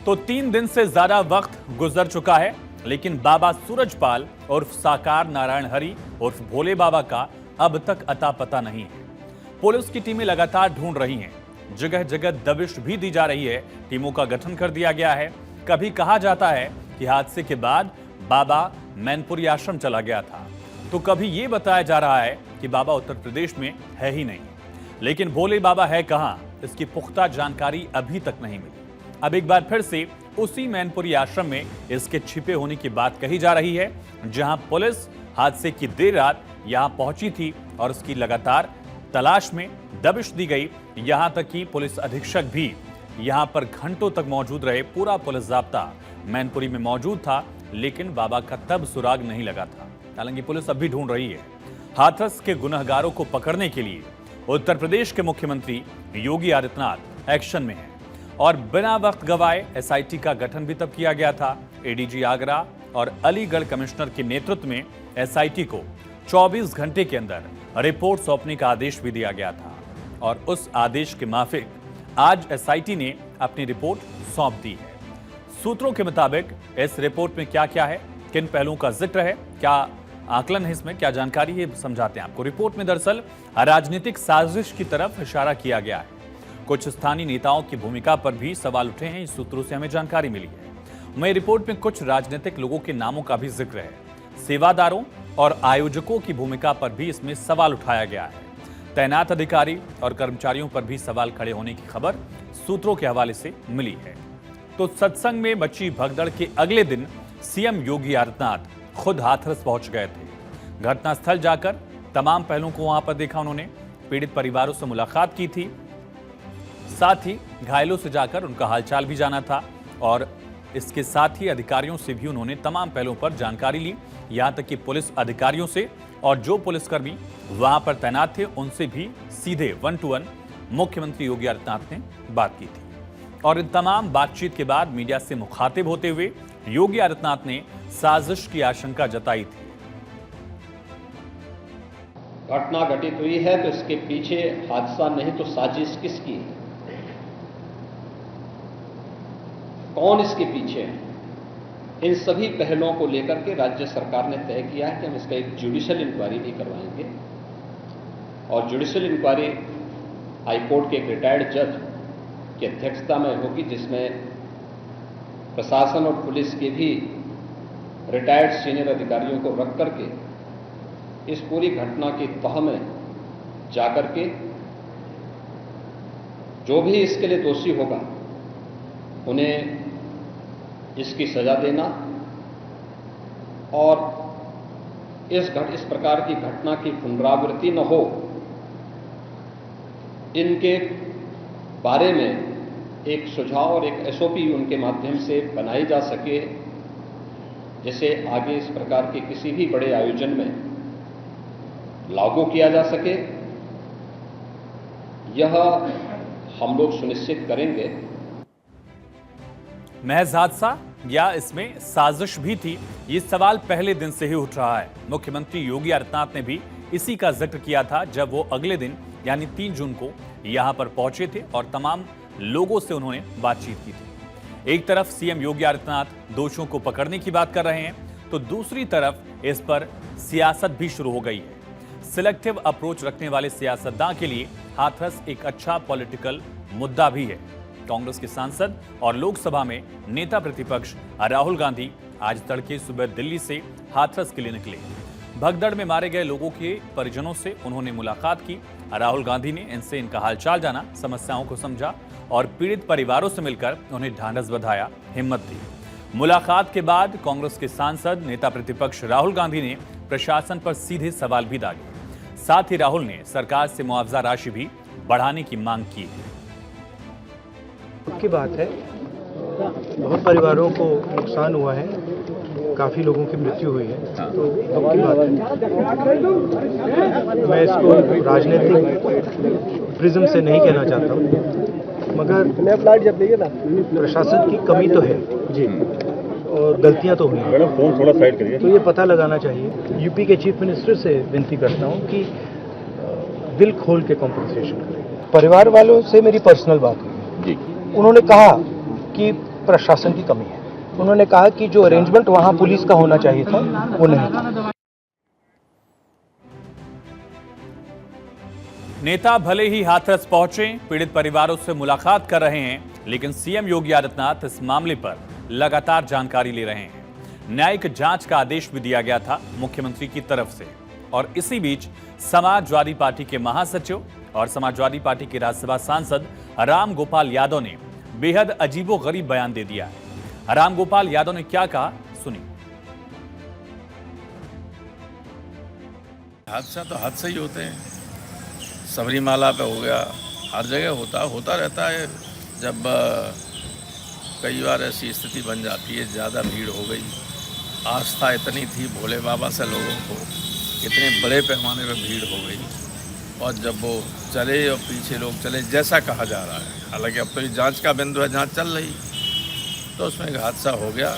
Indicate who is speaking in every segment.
Speaker 1: तो 3 दिन से ज्यादा वक्त गुजर चुका है, लेकिन बाबा सूरजपाल उर्फ साकार नारायण हरि उर्फ भोले बाबा का अब तक अता पता नहीं है। पुलिस की टीमें लगातार ढूंढ रही हैं, जगह जगह दबिश भी दी जा रही है, टीमों का गठन कर दिया गया है। कभी कहा जाता है कि हादसे के बाद बाबा मैनपुरी आश्रम चला गया था, तो कभी ये बताया जा रहा है कि बाबा उत्तर प्रदेश में है ही नहीं। लेकिन भोले बाबा है कहां, इसकी पुख्ता जानकारी अभी तक नहीं मिली। अब एक बार फिर से उसी मैनपुरी आश्रम में इसके छिपे होने की बात कही जा रही है, जहां पुलिस हादसे की देर रात यहां पहुंची थी और उसकी लगातार तलाश में दबिश दी गई। यहां तक कि पुलिस अधीक्षक भी यहां पर घंटों तक मौजूद रहे। पूरा पुलिस जाब्ता मैनपुरी में मौजूद था, लेकिन बाबा का तब सुराग नहीं लगा था। हालांकि पुलिस अब भी ढूंढ रही है। हाथरस के गुनहगारों को पकड़ने के लिए उत्तर प्रदेश के मुख्यमंत्री योगी आदित्यनाथ एक्शन में हैं और बिना वक्त गवाए एसआईटी का गठन भी तब किया गया था। एडीजी आगरा और अलीगढ़ कमिश्नर के नेतृत्व में एसआईटी को 24 घंटे के अंदर रिपोर्ट सौंपने का आदेश भी दिया गया था और उस आदेश के माफिक आज एसआईटी ने अपनी रिपोर्ट सौंप दी है। सूत्रों के मुताबिक इस रिपोर्ट में क्या क्या है, किन पहलुओं का जिक्र है, क्या आकलन है, इसमें क्या जानकारी है, समझाते हैं आपको। रिपोर्ट में दरअसल राजनीतिक साजिश की तरफ इशारा किया गया है। कुछ स्थानीय नेताओं की भूमिका पर भी सवाल उठे हैं, इस सूत्रों से हमें जानकारी मिली है। वहीं रिपोर्ट में कुछ राजनीतिक लोगों के नामों का भी जिक्र है। सेवादारों और आयोजकों की भूमिका पर भी इसमें सवाल उठाया गया है। तैनात अधिकारी और कर्मचारियों पर भी सवाल खड़े होने की खबर सूत्रों के हवाले से मिली है। तो सत्संग में मची भगदड़ के अगले दिन सीएम योगी आदित्यनाथ खुद हाथरस पहुंच गए थे। घटनास्थल जाकर तमाम पहलुओं को वहां पर देखा उन्होंने, पीड़ित परिवारों से मुलाकात की थी, साथ ही घायलों से जाकर उनका हालचाल भी जाना था और इसके साथ ही अधिकारियों से भी उन्होंने तमाम पहलुओं पर जानकारी ली। यहां तक कि पुलिस अधिकारियों से और जो पुलिसकर्मी वहां पर तैनात थे उनसे भी सीधे 1 to 1 मुख्यमंत्री योगी आदित्यनाथ ने बात की थी। और इन तमाम बातचीत के बाद मीडिया से मुखातिब होते हुए योगी आदित्यनाथ ने साजिश की आशंका जताई थी।
Speaker 2: घटना घटित हुई है तो इसके पीछे हादसा नहीं तो साजिश किसकी है, कौन इसके पीछे है, इन सभी पहलुओं को लेकर के राज्य सरकार ने तय किया है कि हम इसका एक जुडिशियल इंक्वायरी भी करवाएंगे। और जुडिशियल इंक्वायरी हाईकोर्ट के एक रिटायर्ड जज की अध्यक्षता में होगी, जिसमें प्रशासन और पुलिस के भी रिटायर्ड सीनियर अधिकारियों को रख करके इस पूरी घटना की तह में जाकर के जो भी इसके लिए दोषी होगा उन्हें इसकी सजा देना और इस प्रकार की घटना की पुनरावृत्ति न हो, इनके बारे में एक सुझाव और एक एसओपी उनके माध्यम से बनाई जा सके, जिसे आगे इस प्रकार के किसी भी बड़े आयोजन में लागू किया जा सके। यह हम लोग सुनिश्चित करेंगे।
Speaker 1: महज हादसा या इसमें साजिश भी थी, ये सवाल पहले दिन से ही उठ रहा है। मुख्यमंत्री योगी आदित्यनाथ ने भी इसी का जिक्र किया था जब वो अगले दिन यानी 3 जून को यहां पर पहुंचे थे और तमाम लोगों से उन्होंने बातचीत की थी। एक तरफ सीएम योगी आदित्यनाथ दोषियों को पकड़ने की बात कर रहे हैं, तो दूसरी तरफ इस पर सियासत भी शुरू हो गई है। सिलेक्टिव अप्रोच रखने वाले सियासतदान के लिए हाथरस एक अच्छा पॉलिटिकल मुद्दा भी है। कांग्रेस के सांसद और लोकसभा में नेता प्रतिपक्ष राहुल गांधी आज तड़के सुबह दिल्ली से हाथरस के लिए निकले। भगदड़ में मारे गए लोगों के परिजनों से उन्होंने मुलाकात की। राहुल गांधी ने इनसे इनका हालचाल जाना, समस्याओं को समझा और पीड़ित परिवारों से मिलकर उन्हें ढांढस बंधाया, हिम्मत दी। मुलाकात के बाद कांग्रेस के सांसद नेता प्रतिपक्ष राहुल गांधी ने प्रशासन पर सीधे सवाल भी दागे। साथ ही राहुल ने सरकार से मुआवजा राशि भी बढ़ाने की मांग की है।
Speaker 3: की बात है, बहुत परिवारों को नुकसान हुआ है, काफ़ी लोगों की मृत्यु हुई है, तो दुख की बात है। मैं इसको राजनीतिक प्रिज्म से नहीं कहना चाहता हूँ, मगर प्रशासन की कमी तो है जी और गलतियाँ तो हुई हैं।
Speaker 4: फोन थोड़ा साइड करिए।
Speaker 3: तो ये पता लगाना चाहिए। यूपी के चीफ मिनिस्टर से विनती करता हूँ कि दिल खोल के कॉम्पनसेशन करें। परिवार वालों से मेरी पर्सनल बात हुई, उन्होंने कहा कि प्रशासन की कमी है। उन्होंने कहा कि जो अरेंजमेंट वहाँ पुलिस का होना चाहिए था वो नहीं था।
Speaker 1: नेता भले ही हाथरस पहुंचे, पीड़ित परिवारों से मुलाकात कर रहे हैं, लेकिन सीएम योगी आदित्यनाथ इस मामले पर लगातार जानकारी ले रहे हैं। न्यायिक जांच का आदेश भी दिया गया था मुख्यमंत्री की तरफ से। और इसी बीच समाजवादी पार्टी के महासचिव और समाजवादी पार्टी के राज्यसभा सांसद राम गोपाल यादव ने बेहद अजीबोगरीब बयान दे दिया है। राम गोपाल यादव ने क्या कहा, सुनिए।
Speaker 4: हादसा तो हादसा ही होते हैं, सबरीमाला पे हो गया, हर जगह होता रहता है। जब कई बार ऐसी स्थिति बन जाती है, ज़्यादा भीड़ हो गई, आस्था इतनी थी भोले बाबा से लोगों को, इतने बड़े पैमाने पर भीड़ हो गई, और जब वो चले और पीछे लोग चले जैसा कहा जा रहा है, हालांकि अब तो ये जांच का बिंदु है, जांच चल रही, तो उसमें एक हादसा हो गया।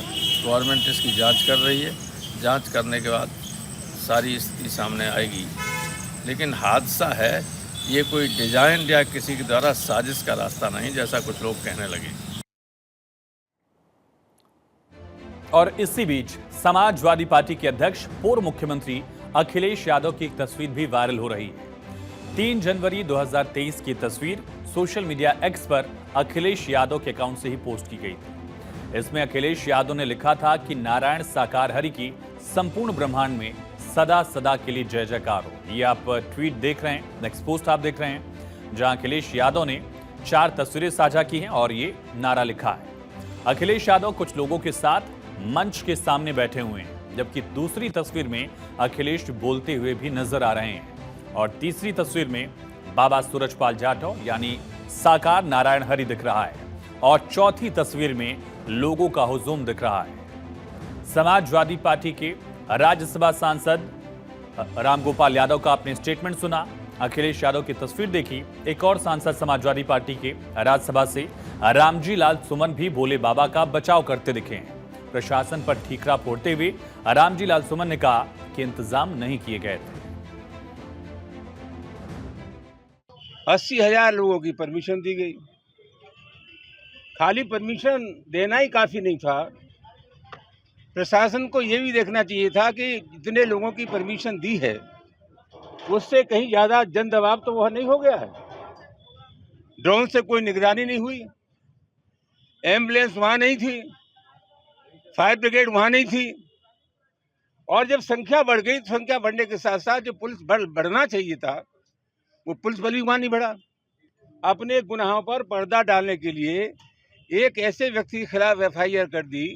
Speaker 4: गवर्नमेंट इसकी जांच कर रही है, जांच करने के बाद सारी स्थिति सामने आएगी। लेकिन हादसा है, ये कोई डिजाइन या किसी के द्वारा साजिश का रास्ता नहीं, जैसा कुछ लोग कहने लगे।
Speaker 1: और इसी बीच समाजवादी पार्टी के अध्यक्ष पूर्व मुख्यमंत्री अखिलेश यादव की एक तस्वीर भी वायरल हो रही है। 3 जनवरी 2023 की तस्वीर सोशल मीडिया एक्स पर अखिलेश यादव के अकाउंट से ही पोस्ट की गई थी। इसमें अखिलेश यादव ने लिखा था कि नारायण साकार हरि की संपूर्ण ब्रह्मांड में सदा सदा के लिए जय जयकार हो। ये आप ट्वीट देख रहे हैं, नेक्स्ट पोस्ट आप देख रहे हैं, जहां अखिलेश यादव ने 4 तस्वीरें साझा की हैं और ये नारा लिखा है। अखिलेश यादव कुछ लोगों के साथ मंच के सामने बैठे हुए हैं, जबकि दूसरी तस्वीर में अखिलेश बोलते हुए भी नजर आ रहे हैं। और तीसरी तस्वीर में बाबा सूरजपाल जाटव यानी साकार नारायण हरि दिख रहा है। और चौथी तस्वीर में लोगों का हुजूम दिख रहा है। समाजवादी पार्टी के राज्यसभा सांसद रामगोपाल यादव का आपने स्टेटमेंट सुना, अखिलेश यादव की तस्वीर देखी। एक और सांसद समाजवादी पार्टी के राज्यसभा से रामजी लाल सुमन भी भोले बाबा का बचाव करते दिखे हैं। प्रशासन पर ठीकरा फोड़ते हुए रामजी लाल सुमन ने कहा कि इंतजाम नहीं किए गए थे।
Speaker 5: 80,000 लोगों की परमिशन दी गई। खाली परमिशन देना ही काफी नहीं था, प्रशासन को यह भी देखना चाहिए था कि जितने लोगों की परमिशन दी है उससे कहीं ज्यादा जन दबाव तो वह नहीं हो गया है। ड्रोन से कोई निगरानी नहीं हुई, एम्बुलेंस वहां नहीं थी, फायर ब्रिगेड वहां नहीं थी। और जब संख्या बढ़ गई, तो संख्या बढ़ने के साथ साथ जो पुलिस बल बढ़ना चाहिए था, वो पुलिस बल भी वहां नहीं बढ़ा। अपने गुनाहों पर पर्दा डालने के लिए एक ऐसे व्यक्ति के खिलाफ FIR कर दी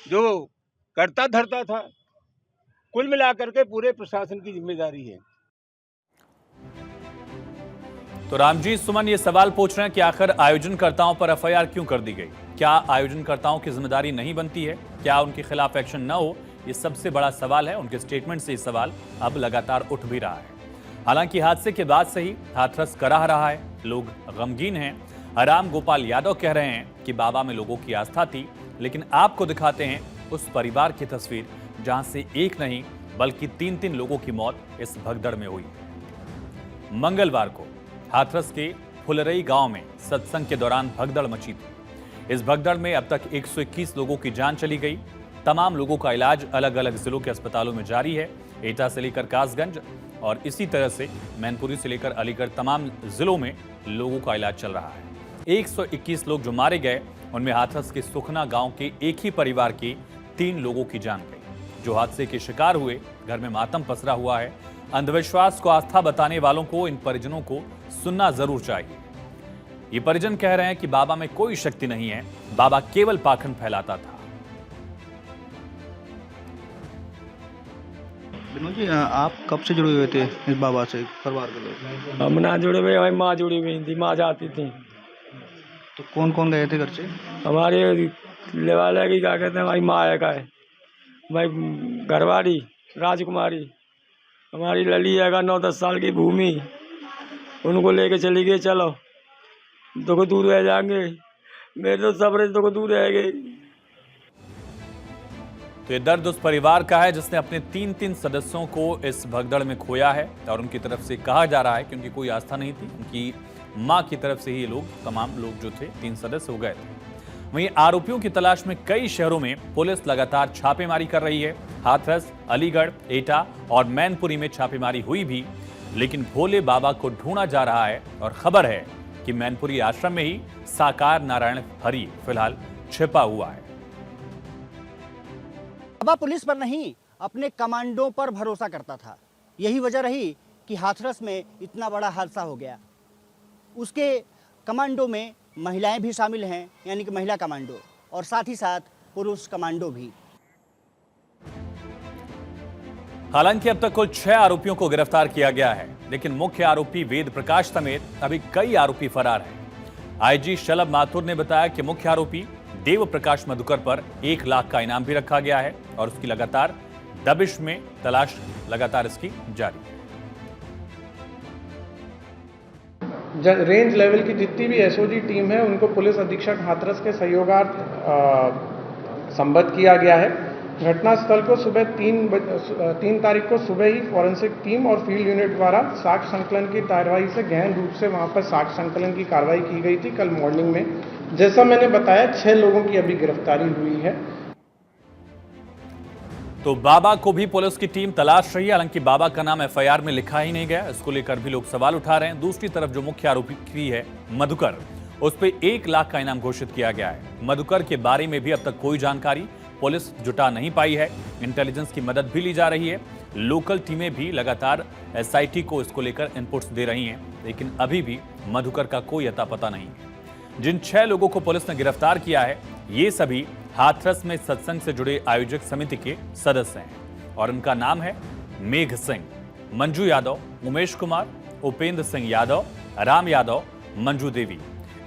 Speaker 5: जो करता धरता था। कुल मिलाकर के पूरे प्रशासन की जिम्मेदारी है।
Speaker 1: तो रामजी सुमन ये सवाल पूछ रहे हैं कि आखिर आयोजनकर्ताओं पर FIR क्यों कर दी गई? क्या आयोजनकर्ताओं की जिम्मेदारी नहीं बनती है? क्या उनके खिलाफ एक्शन न हो? ये सबसे बड़ा सवाल है। उनके स्टेटमेंट से ये सवाल अब लगातार उठ भी रहा है। हालांकि हादसे के बाद से ही हाथरस कराह रहा है, लोग गमगीन हैं। राम गोपाल यादव कह रहे हैं कि बाबा में लोगों की आस्था थी, लेकिन आपको दिखाते हैं उस परिवार की तस्वीर जहां से एक नहीं बल्कि 3 लोगों की मौत इस भगदड़ में हुई। मंगलवार को हाथरस के फुलरई गांव में सत्संग के दौरान भगदड़ मची थी। इस भगदड़ में अब तक 121 लोगों की जान चली गई। तमाम लोगों का इलाज अलग अलग जिलों के अस्पतालों में जारी है। एटा से लेकर कासगंज और इसी तरह से मैनपुरी से लेकर अलीगढ़ तमाम जिलों में लोगों का इलाज चल रहा है। 121 लोग जो मारे गए, उनमें हाथरस के सुखना गांव के एक ही परिवार के 3 लोगों की जान गई। जो हादसे के शिकार हुए, घर में मातम पसरा हुआ है। अंधविश्वास को आस्था बताने वालों को इन परिजनों को सुनना जरूर चाहिए। ये परिजन कह रहे हैं कि बाबा में कोई शक्ति नहीं है, बाबा केवल पाखंड फैलाता था।
Speaker 3: विनोद जी, आप कब से जुड़े हुए थे इस बाबा से, परिवार के लोग?
Speaker 6: हम ना जुड़े हुए, हमारी माँ जुड़ी हुई थी, माँ जाती थी।
Speaker 3: तो कौन कौन गए थे घर से?
Speaker 6: हमारे लेवाले की क्या कहते हैं, हमारी माँ है का है, हमारी घरवाली राजकुमारी, हमारी लली है का 9-10 साल की भूमि, उनको लेके चली गई। चलो दुख दूर रह जाएंगे, मेरे तो सब्र दुख दूर रह गए।
Speaker 1: तो ये दर्द उस परिवार का है जिसने अपने 3 सदस्यों को इस भगदड़ में खोया है। और उनकी तरफ से कहा जा रहा है कि उनकी कोई आस्था नहीं थी, उनकी मां की तरफ से ही ये लोग, तमाम लोग जो थे 3 सदस्य हो गए थे। वहीं आरोपियों की तलाश में कई शहरों में पुलिस लगातार छापेमारी कर रही है। हाथरस, अलीगढ़, एटा और मैनपुरी में छापेमारी हुई भी, लेकिन भोले बाबा को ढूंढा जा रहा है और खबर है कि मैनपुरी आश्रम में ही साकार नारायण हरि फिलहाल छिपा हुआ है।
Speaker 7: बाबा पुलिस पर नहीं, अपने कमांडो पर भरोसा करता था। यही वजह रही कि हाथरस में इतना बड़ा हादसा हो गया। उसके कमांडो में महिलाएं भी शामिल हैं, यानी कि महिला कमांडो, और साथ ही साथ पुरुष कमांडो भी।
Speaker 1: हालांकि अब तक कुल 6 आरोपियों को गिरफ्तार किया गया है, लेकिन मुख्य आरोपी वेद प्रकाश समेत अभी कई आरोपी फरार हैं। आईजी शलभ माथुर ने बताया कि मुख्य आरोपी देव प्रकाश मधुकर पर 1 लाख का इनाम भी रखा गया है और उसकी लगातार दबिश में तलाश लगातार इसकी जारी है।
Speaker 8: रेंज लेवल की जितनी भी एसओजी टीम है उनको पुलिस अधीक्षक हाथरस के सहयोगार्थ संबद्ध किया गया है। घटनास्थल को सुबह 3 तारीख को सुबह ही फॉरेंसिक टीम और फील्ड यूनिट द्वारा साक्ष्य संकलन की कार्यवाही से गहन रूप से वहां पर साक्ष्य संकलन की कार्रवाई की गई थी कल मॉर्निंग में। जैसा मैंने बताया 6 लोगों की अभी गिरफ्तारी हुई है।
Speaker 1: तो बाबा को भी पुलिस की टीम तलाश रही है। हालांकि बाबा का नाम एफआईआर में लिखा ही नहीं गया, इसको लेकर भी लोग सवाल उठा रहे हैं। दूसरी तरफ जो मुख्य आरोपी है मधुकर, उस पर 1 लाख का इनाम घोषित किया गया है। मधुकर के बारे में भी अब तक कोई जानकारी पुलिस जुटा नहीं पाई है। इंटेलिजेंस की मदद भी ली जा रही है। लोकल टीमें भी लगातार एसआईटी को इसको लेकर इनपुट्स दे रही हैं, लेकिन अभी भी मधुकर का कोई अता पता नहीं है। जिन 6 लोगों को पुलिस ने गिरफ्तार किया है, ये सभी हाथरस में सत्संग से जुड़े आयोजक समिति के सदस्य हैं और उनका नाम है मेघ सिंह, मंजू यादव, उमेश कुमार, उपेंद्र सिंह यादव, राम यादव, मंजू देवी।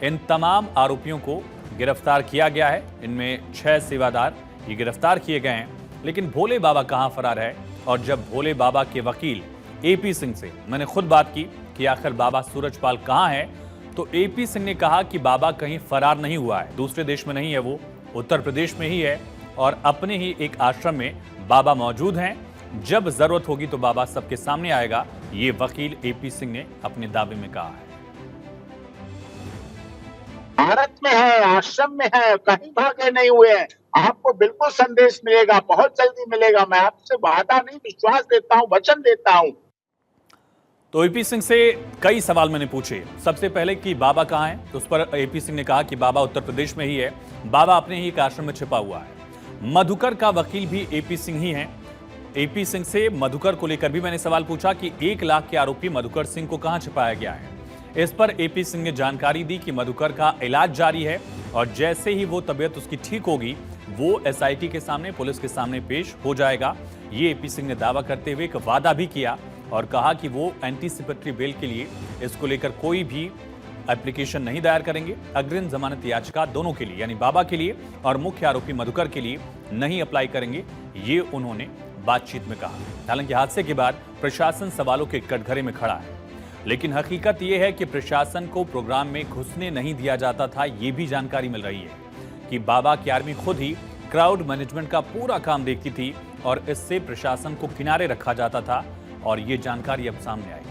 Speaker 1: इन तमाम आरोपियों को गिरफ्तार किया गया है। इनमें 6 सेवादार ये गिरफ्तार किए गए हैं। लेकिन भोले बाबा कहां फरार है? और जब भोले बाबा के वकील एपी सिंह से मैंने खुद बात की कि आखिर बाबा सूरजपाल कहां है, तो एपी सिंह ने कहा कि बाबा कहीं फरार नहीं हुआ है, दूसरे देश में नहीं है, वो उत्तर प्रदेश में ही है और अपने ही एक आश्रम में बाबा मौजूद हैं। जब जरूरत होगी तो बाबा सबके सामने आएगा, ये वकील एपी सिंह ने अपने दावे में कहा है।
Speaker 9: भारत में है, आश्रम में है, कहीं भागे नहीं हुए हैं। आपको बिल्कुल संदेश मिलेगा, बहुत जल्दी मिलेगा। मैं आपसे वादा नहीं, विश्वास देता हूं, वचन देता हूं।
Speaker 1: तो एपी सिंह से कई सवाल मैंने पूछे। सबसे पहले कि बाबा कहां है, तो उस पर एपी सिंह ने कहा कि बाबा उत्तर प्रदेश में ही है, बाबा अपने ही एक आश्रम में छिपा हुआ है। मधुकर का वकील भी एपी सिंह ही है। एपी सिंह से मधुकर को लेकर भी मैंने सवाल पूछा कि 1 लाख के आरोपी मधुकर सिंह को कहां छिपाया गया है। इस पर एपी सिंह ने जानकारी दी कि मधुकर का इलाज जारी है और जैसे ही वो तबीयत उसकी ठीक होगी वो एसआईटी के सामने, पुलिस के सामने पेश हो जाएगा। ये एपी सिंह ने दावा करते हुए एक वादा भी किया और कहा कि वो एंटीसिपेटरी बेल के लिए इसको लेकर कोई भी एप्लीकेशन नहीं दायर करेंगे। अग्रिम जमानत याचिका दोनों के लिए, यानी बाबा के लिए और मुख्य आरोपी मधुकर के लिए नहीं अप्लाई करेंगे, ये उन्होंने बातचीत में कहा। हालांकि हादसे के बाद प्रशासन सवालों के कटघरे में खड़ा है, लेकिन हकीकत यह है कि प्रशासन को प्रोग्राम में घुसने नहीं दिया जाता था। ये भी जानकारी मिल रही है कि बाबा की आर्मी खुद ही क्राउड मैनेजमेंट का पूरा काम देखती थी और इससे प्रशासन को किनारे रखा जाता था और ये जानकारी अब सामने आई।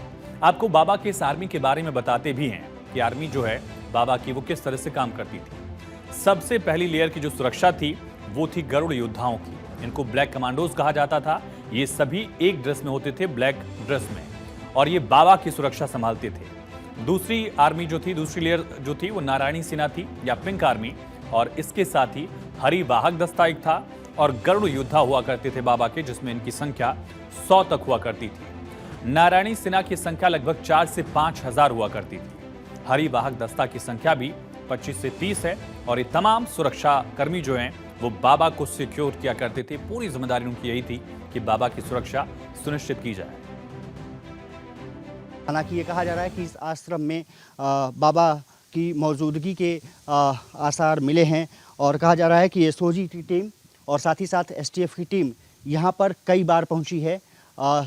Speaker 1: आपको बाबा के इस आर्मी के बारे में बताते भी हैं कि आर्मी जो है बाबा की वो किस तरह से काम करती थी। सबसे पहली लेयर की जो सुरक्षा थी वो थी गरुड़ योद्धाओं की। इनको ब्लैक कमांडोज कहा जाता था। ये सभी एक ड्रेस में होते थे, ब्लैक ड्रेस में, और ये बाबा की सुरक्षा संभालते थे। दूसरी आर्मी जो थी, दूसरी लेयर जो थी वो नारायणी सेना थी या पिंक आर्मी, और इसके साथ ही हरि वाहक दस्ता एक था और गरुड़ योद्धा हुआ करते थे बाबा के, जिसमें इनकी संख्या 100 तक हुआ करती थी। नारायणी सेना की संख्या लगभग 4 से 5 हजार हुआ करती थी। हरि वाहक दस्ता की संख्या भी 25 से 30 है और ये तमाम सुरक्षा कर्मी जो हैं वो बाबा को सिक्योर किया करते थे। पूरी जिम्मेदारी उनकी यही थी कि बाबा की सुरक्षा सुनिश्चित की जाए।
Speaker 7: हालांकि ये कहा जा रहा है कि इस आश्रम में बाबा की मौजूदगी के आसार मिले हैं और कहा जा रहा है कि एसओजी की टीम और साथ ही साथ एसटीएफ की टीम यहाँ पर कई बार पहुँची है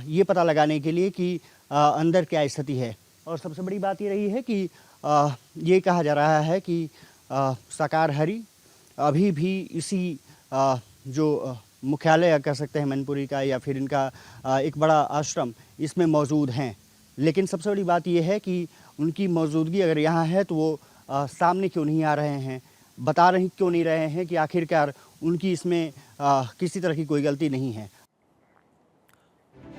Speaker 7: ये पता लगाने के लिए कि अंदर क्या स्थिति है। और सबसे बड़ी बात ये रही है कि ये कहा जा रहा है कि साकार हरि अभी भी इसी जो मुख्यालय कह सकते हैं मैनपुरी का या फिर इनका एक बड़ा आश्रम इसमें मौजूद हैं। लेकिन सबसे बड़ी बात यह है कि उनकी मौजूदगी अगर यहाँ है तो वो सामने क्यों नहीं आ रहे हैं। बता क्यों नहीं रहे हैं कि आखिरकार उनकी इसमें किसी तरह की कोई गलती नहीं है।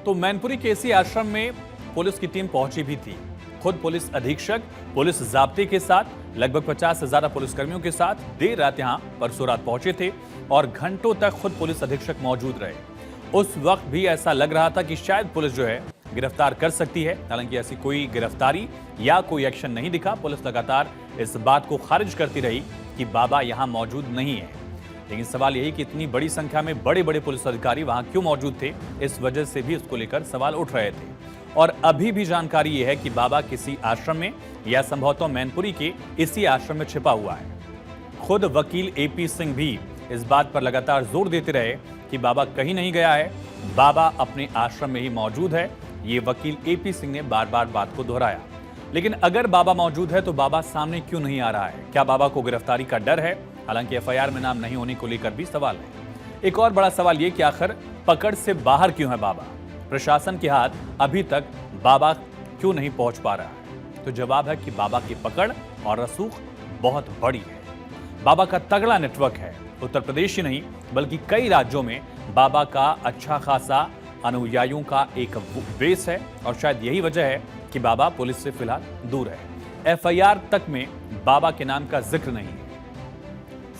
Speaker 1: तो मैनपुरी के इसी आश्रम में पुलिस की टीम पहुंची भी थी। खुद पुलिस अधीक्षक पुलिस जाब्ते के साथ लगभग 50 से ज्यादा पुलिसकर्मियों के साथ देर रात यहां परसों रात पहुंचे थे और घंटों तक खुद पुलिस अधीक्षक मौजूद रहे। उस वक्त भी ऐसा लग रहा था कि शायद पुलिस जो है गिरफ्तार कर सकती है, हालांकि ऐसी कोई गिरफ्तारी या कोई एक्शन नहीं दिखा। पुलिस लगातार इस बात को खारिज करती रही कि बाबा यहां मौजूद नहीं है। लेकिन सवाल यही कि इतनी बड़ी संख्या में बड़े बड़े पुलिस अधिकारी वहां क्यों मौजूद थे, इस वजह से भी इसको लेकर सवाल उठ रहे थे। और अभी भी जानकारी यह है कि बाबा किसी आश्रम में या संभवतः मैनपुरी के इसी आश्रम में छिपा हुआ है। खुद वकील एपी सिंह भी इस बात पर लगातार जोर देते रहे कि बाबा कहीं नहीं गया है, बाबा अपने आश्रम में ही मौजूद है। ये वकील एपी सिंह ने बार बार बात को दोहराया। लेकिन अगर बाबा मौजूद है तो बाबा सामने क्यों नहीं आ रहा है? क्या बाबा को गिरफ्तारी का डर है? हालांकि एफआईआर में नाम नहीं होने को लेकर भी सवाल है। एक और बड़ा सवाल ये कि आखिर पकड़ से बाहर क्यों है बाबा? प्रशासन के हाथ अभी तक बाबा क्यों नहीं पहुंच पा रहा है? तो जवाब है कि बाबा की पकड़ और रसूख बहुत बड़ी है। बाबा का तगड़ा नेटवर्क है। उत्तर प्रदेश ही नहीं बल्कि कई राज्यों में बाबा का अच्छा खासा अनुयायियों का एक बेस है और शायद यही वजह है कि बाबा पुलिस से फिलहाल दूर है। एफआईआर तक में बाबा के नाम का जिक्र नहीं है।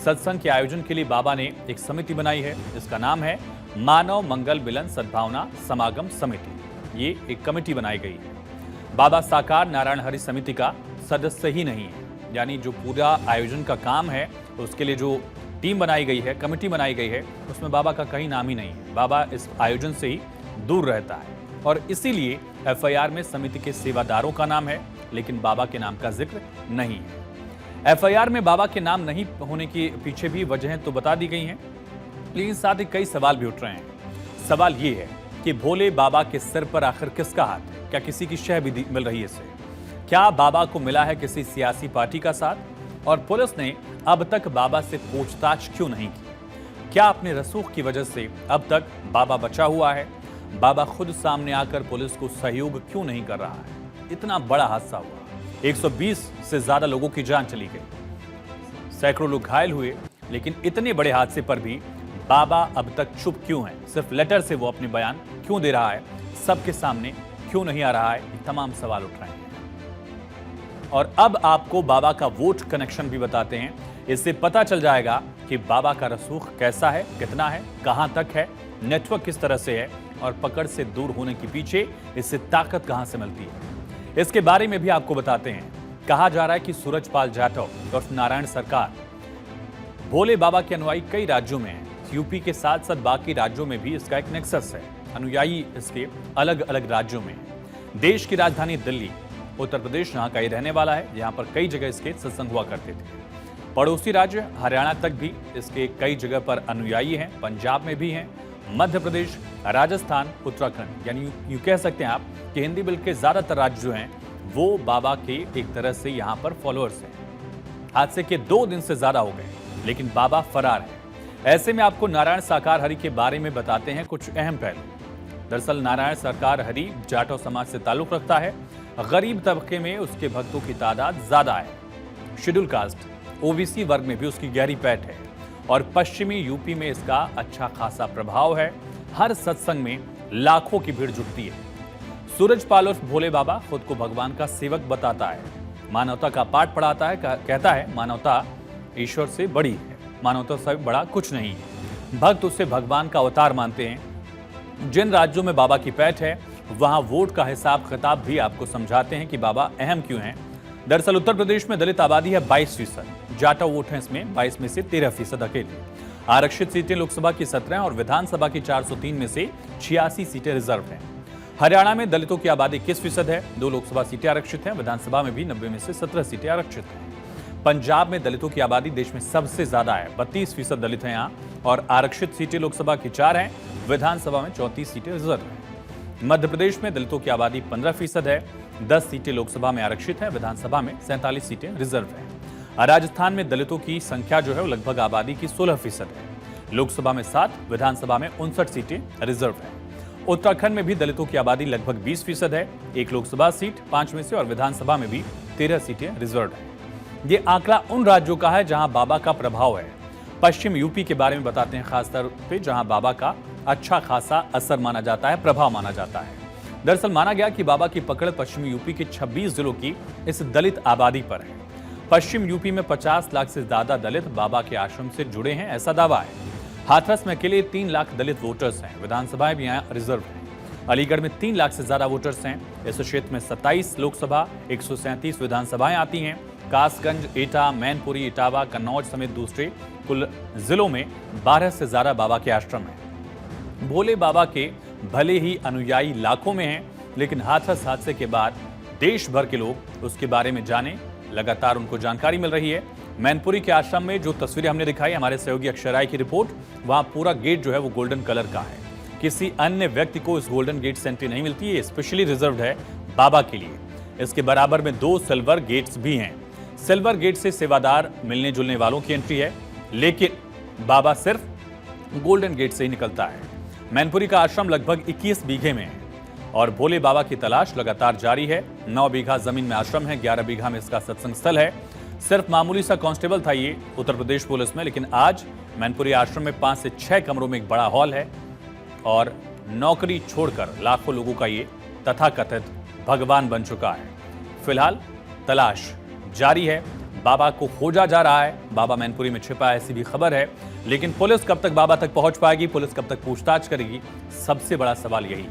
Speaker 1: सत्संग के आयोजन के लिए बाबा ने एक समिति बनाई है, इसका नाम है मानव मंगल मिलन सद्भावना समागम समिति। ये एक कमेटी बनाई गई है। बाबा साकार नारायण हरि समिति का सदस्य ही नहीं है, यानी जो पूरा आयोजन का काम है उसके लिए जो टीम बनाई गई है, कमेटी बनाई गई है, उसमें बाबा का कहीं नाम ही नहीं है। बाबा इस आयोजन से ही दूर रहता है और इसीलिए एफआईआर में समिति के सेवादारों का नाम है, लेकिन बाबा के नाम का जिक्र नहीं है। एफआईआर में बाबा के नाम नहीं होने के पीछे भी वजहें तो बता दी गई हैं, लेकिन साथ ही कई सवाल भी उठ रहे हैं। सवाल ये है कि भोले बाबा के सिर पर आखिर किसका हाथ है? क्या किसी की शह भी मिल रही है इससे? क्या बाबा को मिला है किसी सियासी पार्टी का साथ? और पुलिस ने अब तक बाबा से पूछताछ क्यों नहीं की? क्या अपने रसूख की वजह से अब तक बाबा बचा हुआ है? बाबा खुद सामने आकर पुलिस को सहयोग क्यों नहीं कर रहा है? इतना बड़ा हादसा हुआ, 120 से ज्यादा लोगों की जान चली गई, सैकड़ों लोग घायल हुए, लेकिन इतने बड़े हादसे पर भी बाबा अब तक चुप क्यों है? सिर्फ लेटर से वो अपने बयान क्यों दे रहा है? सबके सामने क्यों नहीं आ रहा है? ये तमाम सवाल उठ रहे हैं। और अब आपको बाबा का वोट कनेक्शन भी बताते हैं। इससे पता चल जाएगा कि बाबा का रसूख कैसा है, कितना है, कहां तक है, नेटवर्क किस तरह से है और पकड़ से दूर होने के पीछे इससे ताकत कहां से मिलती है। इसके बारे में भी आपको बताते हैं। कहा जा रहा है कि सूरजपाल जाटव और नारायण सरकार भोले बाबा के अनुयायी कई राज्यों में हैं। यूपी के साथ साथ बाकी राज्यों में भी इसका एक नेक्सस है। अनुयायी इसके अलग अलग राज्यों में हैं। देश की राजधानी दिल्ली, उत्तर प्रदेश यहाँ का ही रहने वाला है, जहाँ पर कई जगह इसके सत्संग हुआ करते थे। पड़ोसी राज्य हरियाणा तक भी इसके कई जगह पर अनुयायी हैं। पंजाब में भी हैं, मध्य प्रदेश, राजस्थान, उत्तराखंड, यानी यूं कह सकते हैं आप कि हिंदी बिल के ज्यादातर राज्य जो हैं वो बाबा के एक तरह से यहाँ पर फॉलोअर्स हैं। हादसे के 2 दिन से ज्यादा हो गए, लेकिन बाबा फरार है। ऐसे में आपको नारायण साकार हरि के बारे में बताते हैं कुछ अहम पहलू। दरअसल नारायण साकार हरि जाटव समाज से ताल्लुक रखता है। गरीब तबके में उसके भक्तों की तादाद ज्यादा है। शेड्यूल कास्ट, ओबीसी वर्ग में भी उसकी गहरी पैठ है और पश्चिमी यूपी में इसका अच्छा खासा प्रभाव है। हर सत्संग में लाखों की भीड़ जुटती है। सूरजपाल उर्फ भोले बाबा खुद को भगवान का सेवक बताता है, मानवता का पाठ पढ़ाता है, कहता है मानवता ईश्वर से बड़ी है, मानवता से बड़ा कुछ नहीं है। भक्त उसे भगवान का अवतार मानते हैं। जिन राज्यों में बाबा की पैठ है वहां वोट का हिसाब किताब भी आपको समझाते हैं कि बाबा अहम क्यों हैं। दरअसल उत्तर प्रदेश में दलित आबादी है 22%, जाटव वोट है इसमें 22 में से 13% अकेले। आरक्षित सीटें लोकसभा की 17 और विधानसभा की 403 में से 86 सीटें रिजर्व हैं। हरियाणा में दलितों की आबादी 21% है, 2 लोकसभा सीटें आरक्षित हैं, विधानसभा में भी 90 में से 17 सीटें आरक्षित हैं। पंजाब में दलितों की आबादी देश में सबसे ज्यादा है, 32% दलित हैं यहाँ और आरक्षित सीटें लोकसभा की 4 हैं, विधानसभा में 34 सीटें रिजर्व हैं। मध्य प्रदेश में दलितों की आबादी 15% है, 10 सीटें लोकसभा में आरक्षित हैं, विधानसभा में 47 सीटें रिजर्व हैं। राजस्थान में दलितों की संख्या जो है वो लगभग आबादी की 16% है, लोकसभा में 7, विधानसभा में 59 सीटें रिजर्व हैं। उत्तराखंड में भी दलितों की आबादी लगभग 20% है, 1 लोकसभा सीट 5 में से और विधानसभा में भी 13 सीटें रिजर्व हैं। ये आंकड़ा उन राज्यों का है जहां बाबा का प्रभाव है। पश्चिम यूपी के बारे में बताते हैं, खासतौर पे जहां बाबा का अच्छा खासा असर माना जाता है, प्रभाव माना जाता है। दरअसल माना गया कि बाबा की पकड़ पश्चिमी यूपी के 26 जिलों की इस दलित आबादी पर है। पश्चिम यूपी में 50 लाख से ज्यादा दलित बाबा के आश्रम से जुड़े हैं, ऐसा दावा है। हाथरस में अकेले 3 लाख दलित वोटर्स हैं। विधानसभाएं भी यहाँ रिजर्व हैं। अलीगढ़ में 3 लाख से ज्यादा वोटर्स हैं। इस क्षेत्र में 27 लोकसभा 137 विधानसभाएं आती हैं। कासगंज, एटा, मैनपुरी, इटावा, कन्नौज समेत दूसरे कुल जिलों में 12 से ज्यादा बाबा के आश्रम हैं। भोले बाबा के भले ही अनुयायी लाखों में हैं, लेकिन हाथरस हादसे के बाद देश भर के लोग उसके बारे में जाने, लगातार उनको जानकारी मिल रही है। मैनपुरी के आश्रम में जो तस्वीरें हमने दिखाई, हमारे सहयोगी अक्षय राय की रिपोर्ट, वहां पूरा गेट जो है वो गोल्डन कलर का है। किसी अन्य व्यक्ति को इस गोल्डन गेट से एंट्री नहीं मिलती है, स्पेशली रिजर्व्ड है बाबा के लिए। इसके बराबर में 2 सिल्वर गेट्स भी हैं। सिल्वर गेट से सेवादार मिलने जुलने वालों की एंट्री है, लेकिन बाबा सिर्फ गोल्डन गेट से ही निकलता है। मैनपुरी का आश्रम लगभग 21 बीघे में है और भोले बाबा की तलाश लगातार जारी है। 9 बीघा जमीन में आश्रम है, 11 बीघा में इसका सत्संग स्थल है। सिर्फ मामूली सा कांस्टेबल था ये उत्तर प्रदेश पुलिस में, लेकिन आज मैनपुरी आश्रम में 5 से 6 कमरों में एक बड़ा हॉल है और नौकरी छोड़कर लाखों लोगों का ये तथाकथित भगवान बन चुका है। फिलहाल तलाश जारी है, बाबा को खोजा जा रहा है। बाबा मैनपुरी में छिपा है, ऐसी भी खबर है, लेकिन पुलिस कब तक बाबा तक पहुंच पाएगी, पुलिस कब तक पूछताछ करेगी, सबसे बड़ा सवाल यही है।